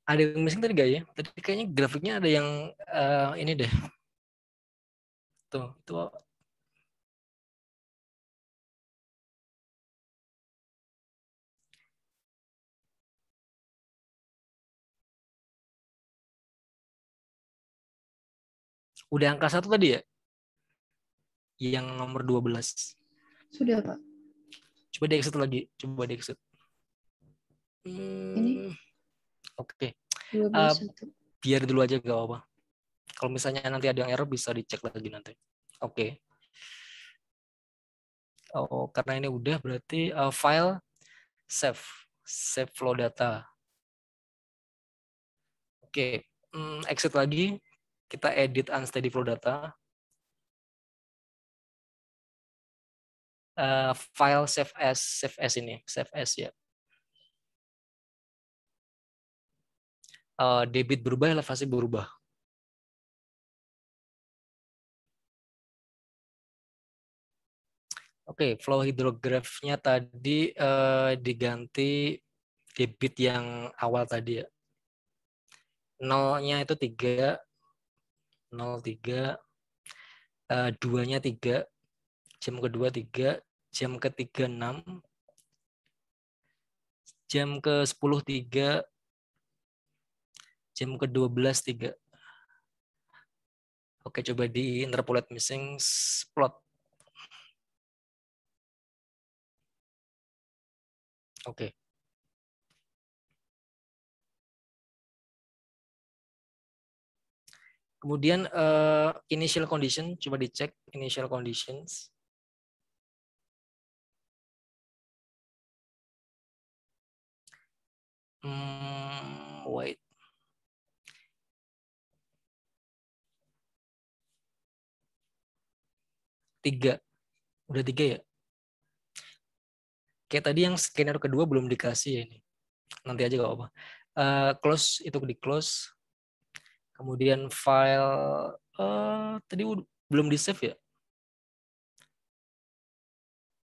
Ada yang missing tadi gak ya? Tadi kayaknya grafiknya ada yang ini deh. Tuh. Udah angka 1 tadi ya? Yang nomor 12. Sudah, Pak. Coba di-exit lagi. Coba di-exit. Ini? Oke. 12.1. Biar dulu aja gak apa-apa. Kalau misalnya nanti ada yang error bisa dicek lagi nanti. Oke. Oh, karena ini udah berarti file save flow data. Oke. Exit lagi. Kita edit unsteady flow data. File save as ini, save as ya. Debit berubah, elevasi berubah. Oke, flow hidrografnya tadi diganti debit yang awal tadi ya. Nolnya itu 3, 03, 2-nya 3, jam kedua 3, jam ketiga 6, jam ke-10 3, jam ke-12 3. Oke, coba di interpolate missing plot. Oke. Kemudian initial condition, coba dicek initial conditions. Wait. Tiga. Udah 3 ya? Kayak tadi yang skenario kedua belum dikasih ya ini. Nanti aja gak apa-apa. Close, itu di close. Kemudian file tadi belum di save ya?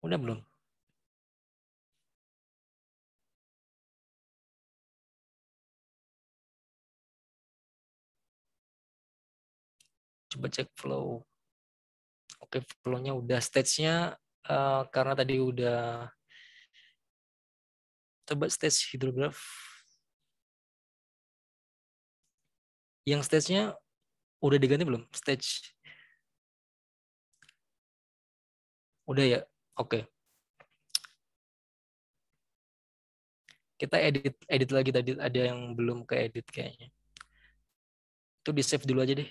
Udah belum? Coba cek flow. Oke, flow-nya udah. Stage-nya karena tadi udah. Coba stage hidrograph. Yang stage-nya udah diganti belum? Stage. Udah ya? Oke. Kita edit lagi tadi. Ada yang belum ke edit kayaknya. Itu di save dulu aja deh.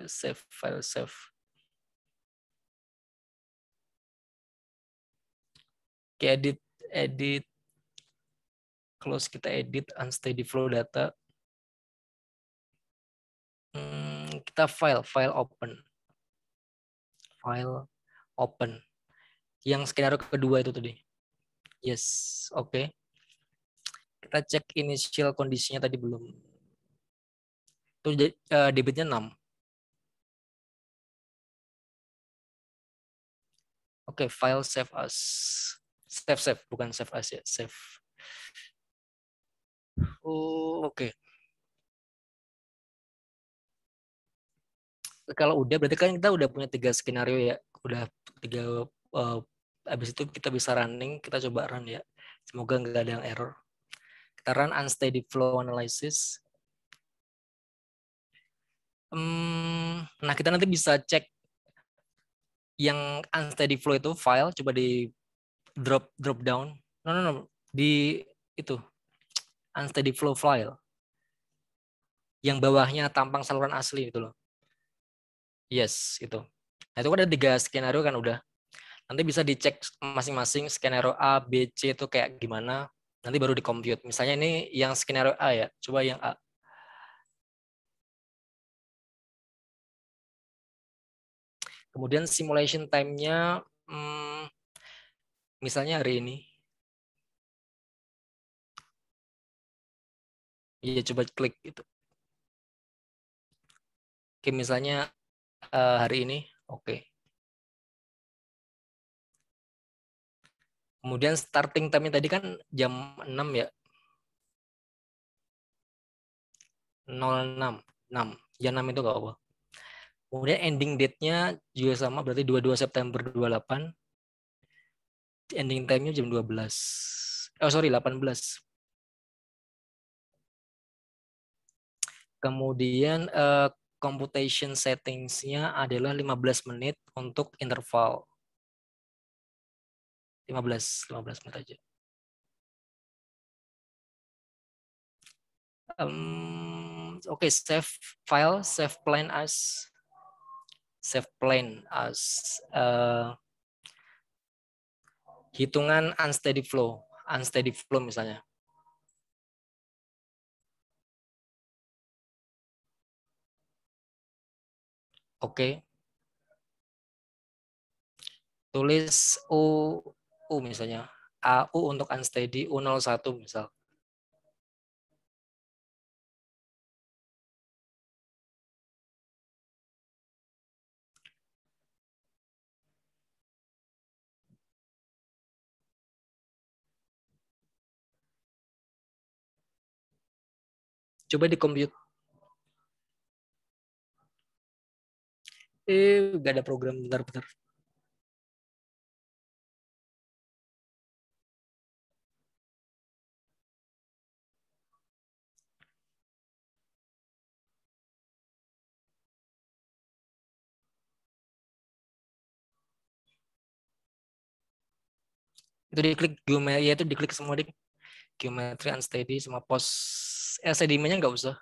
Save file save. Oke, edit. Close, kita edit unsteady flow data. Kita file open. File open. Yang skenario kedua itu tadi. Yes, oke. Kita cek initial kondisinya tadi belum. Itu debitnya 6. Oke, file save as. Save, bukan save as ya, save. Oh, oke. Kalau udah, berarti kan kita udah punya 3 skenario ya. Udah 3, habis itu kita bisa running, kita coba run ya. Semoga nggak ada yang error. Kita run unsteady flow analysis. Nah, kita nanti bisa cek yang unsteady flow itu file, coba di drop down. No. Di itu unsteady flow file. Yang bawahnya tampang saluran asli itu loh. Yes, itu. Nah, itu kan ada 3 skenario kan udah. Nanti bisa dicek masing-masing skenario A, B, C itu kayak gimana. Nanti baru di-compute. Misalnya ini yang skenario A ya. Coba yang A. Kemudian simulation time-nya misalnya hari ini. Iya, coba klik itu. Oke, misalnya hari ini. Oke. Kemudian starting time-nya tadi kan jam 6 ya. 06. 6. Jam 6 itu gak apa. Kemudian ending date-nya juga sama, berarti 22 September 28. Ending time-nya jam 12. Oh, sorry, 18. Kemudian computation settings-nya adalah 15 menit untuk interval. 15 menit aja. Oke, save file, save plan as hitungan unsteady flow misalnya. Oke. Tulis U misalnya. AU untuk unsteady, U01 misal. Coba di compute. Gak ada program, bentar. Itu diklik geometri, ya itu diklik semua dik. Geometry unsteady sama post sedimenya nggak usah.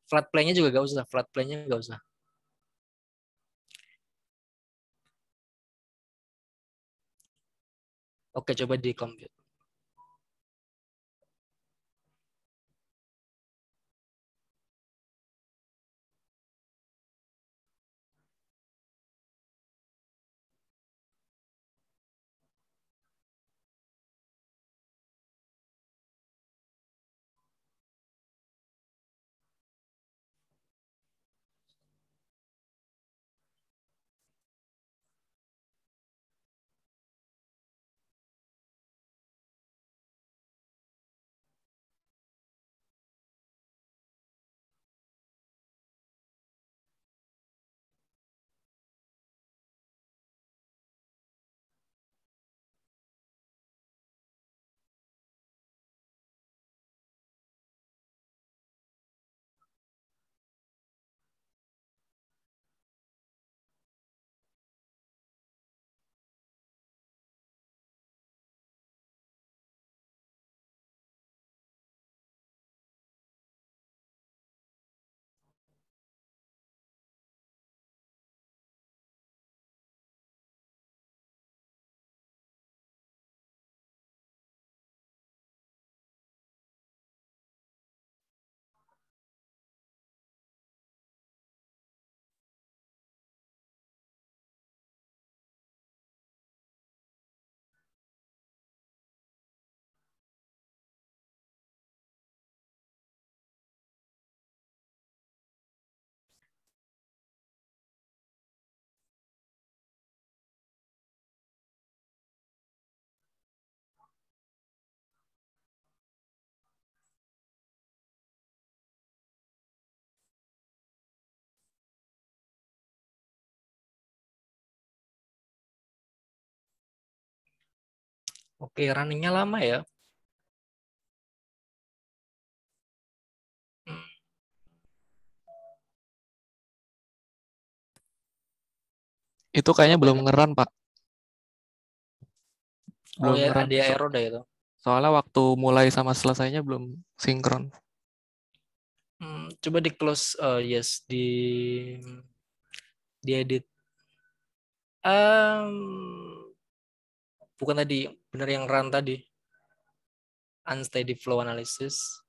Flat plane-nya juga nggak usah, flat plane-nya nggak usah. Oke, coba di compute. Oke, running-nya lama ya. Itu kayaknya Coba belum ya. ngeran, Pak. Oh Belum ya, ngeran. ada error dah itu. Soalnya waktu mulai sama selesainya belum sinkron. Coba di close, yes, di edit. Bukan tadi, bener yang run tadi. Unsteady flow analysis.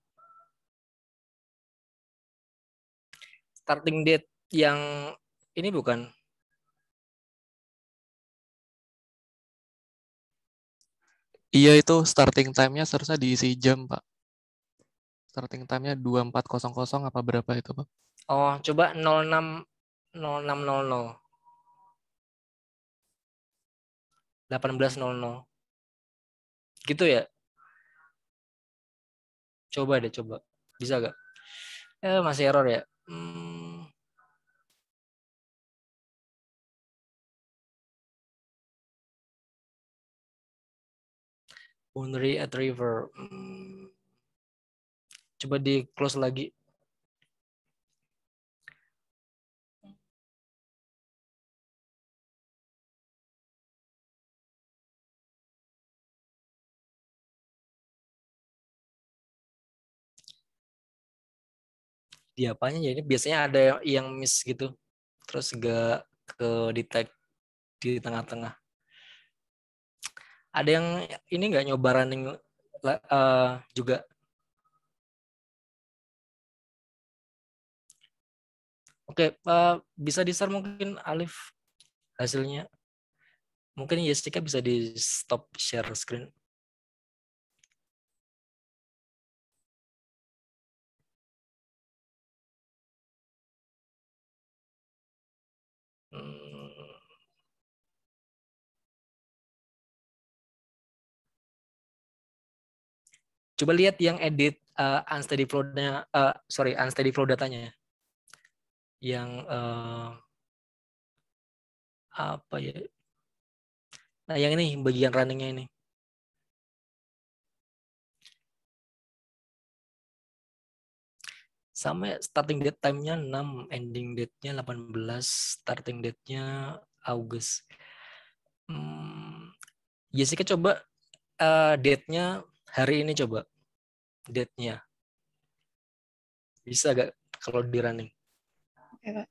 Starting date yang ini bukan? Iya, itu starting time-nya seharusnya diisi jam, Pak. Starting time-nya 24.00 apa berapa itu, Pak? Oh, coba 06.00. 18.00. Gitu ya? Coba deh, coba. Bisa gak? Masih error ya? Boundary at river. Coba di close lagi. di apanya, jadi biasanya ada yang miss gitu, terus gak ke detect di tengah-tengah. Ada yang ini nggak nyoba running juga? Oke, bisa di-share mungkin Alif hasilnya. Mungkin Jessica bisa di stop share screen. Coba lihat yang edit unsteady flow-nya, unsteady flow datanya. Yang apa ya? Nah, yang ini bagian running-nya ini. Sama starting date time-nya 6, ending date-nya 18, starting date-nya Agustus. Jessica coba date-nya hari ini coba. Date-nya. Bisa gak kalau di running? Oke, Pak.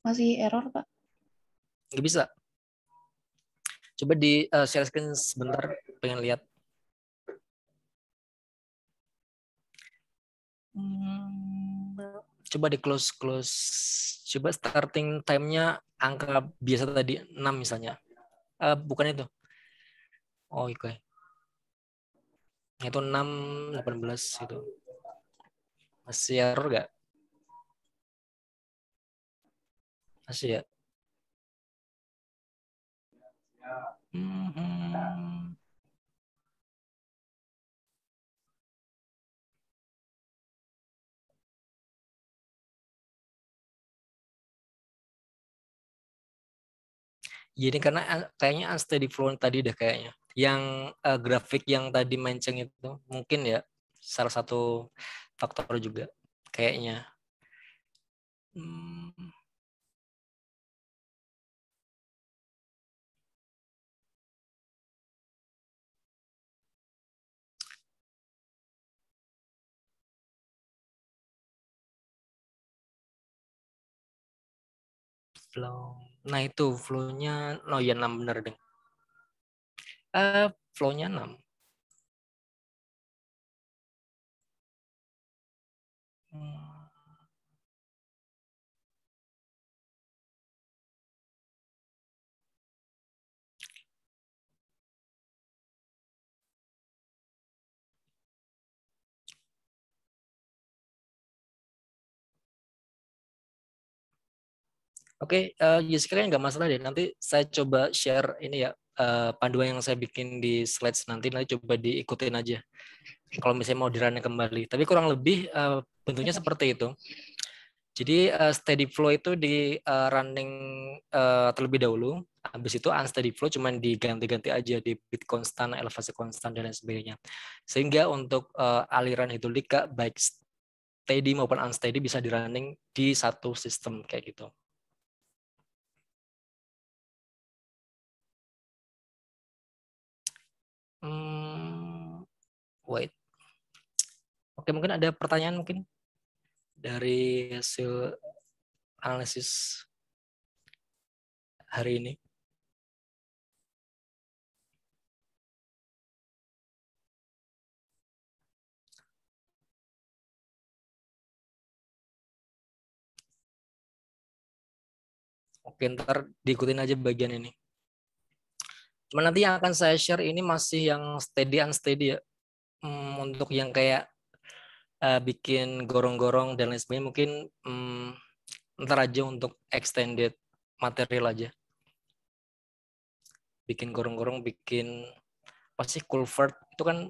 Masih error, Pak. Nggak bisa. Coba di share screen sebentar, pengen lihat. Coba di close. Coba starting time-nya angka biasa tadi 6 misalnya. Bukan itu. Oh, oke. Itu 6, 18 gitu. Masih error nggak? Masih ya? Jadi karena kayaknya unsteady flow tadi deh kayaknya. Yang grafik yang tadi menceng itu mungkin ya salah satu faktor juga kayaknya. Flow. Nah itu flow-nya, oh ya 6 bener deh. Flow-nya 6. Oke, Jessica nggak masalah deh. Nanti saya coba share ini ya, panduan yang saya bikin di slides nanti coba diikutin aja. Kalau misalnya mau dirunning kembali. Tapi kurang lebih bentuknya seperti itu. Jadi steady flow itu di running terlebih dahulu. Habis itu unsteady flow cuman diganti-ganti aja di bit konstan, elevasi konstan, dan lain sebagainya. Sehingga untuk aliran hidrolika baik steady maupun unsteady bisa di running di satu sistem kayak gitu. Wait. Oke, mungkin ada pertanyaan mungkin dari hasil analisis hari ini. Oke, ntar diikutin aja bagian ini. Cuma nanti yang akan saya share ini masih yang steady unsteady ya. Untuk yang kayak bikin gorong-gorong dan lain sebagainya mungkin ntar aja untuk extended material aja. Bikin gorong-gorong, bikin pasti culvert itu kan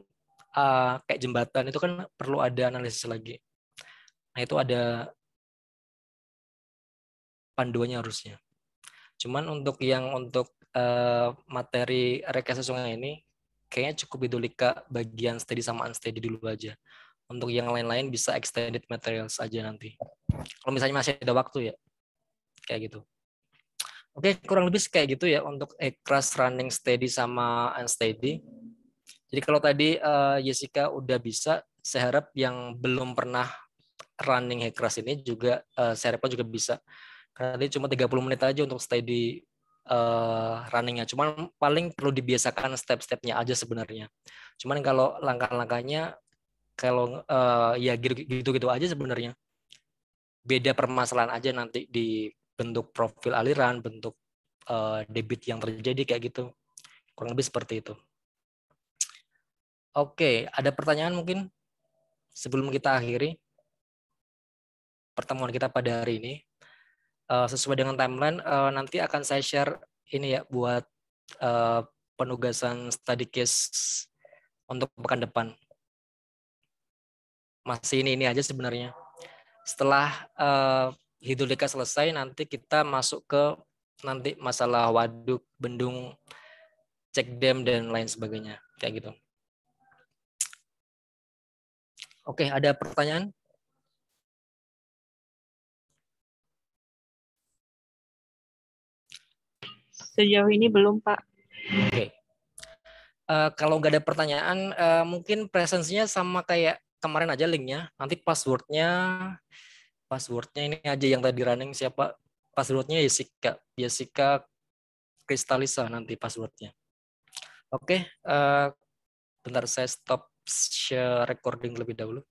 kayak jembatan itu kan perlu ada analisis lagi. Nah itu ada panduannya harusnya. Cuman untuk yang materi rekayasa sungai ini kayaknya cukup hidrolika bagian steady sama unsteady dulu aja. Untuk yang lain-lain bisa extended materials aja nanti. Kalau misalnya masih ada waktu ya, kayak gitu. Oke, kurang lebih kayak gitu ya untuk crash, running, steady sama unsteady. Jadi kalau tadi Jessica udah bisa, saya harap yang belum pernah running crash ini juga saya harap juga bisa. Karena tadi cuma 30 menit aja untuk steady runningnya. Cuman paling perlu dibiasakan step-stepnya aja sebenarnya. Cuman kalau langkah-langkahnya kalau ya gitu-gitu aja sebenarnya. Beda permasalahan aja nanti di bentuk profil aliran, bentuk debit yang terjadi kayak gitu. Kurang lebih seperti itu. Oke, ada pertanyaan mungkin sebelum kita akhiri pertemuan kita pada hari ini. Sesuai dengan timeline, nanti akan saya share ini ya buat penugasan study case untuk pekan depan. Masih ini aja sebenarnya. Setelah hidrolika selesai, nanti kita masuk ke nanti masalah waduk, bendung, cek dam dan lain sebagainya, kayak gitu. Oke, ada pertanyaan? Sejauh ini belum, Pak. Oke. Kalau nggak ada pertanyaan, mungkin presensinya sama kayak kemarin aja linknya. Nanti passwordnya ini aja yang tadi running siapa? Passwordnya Jessica Kristalisa nanti passwordnya. Oke, bentar saya stop share recording lebih dahulu.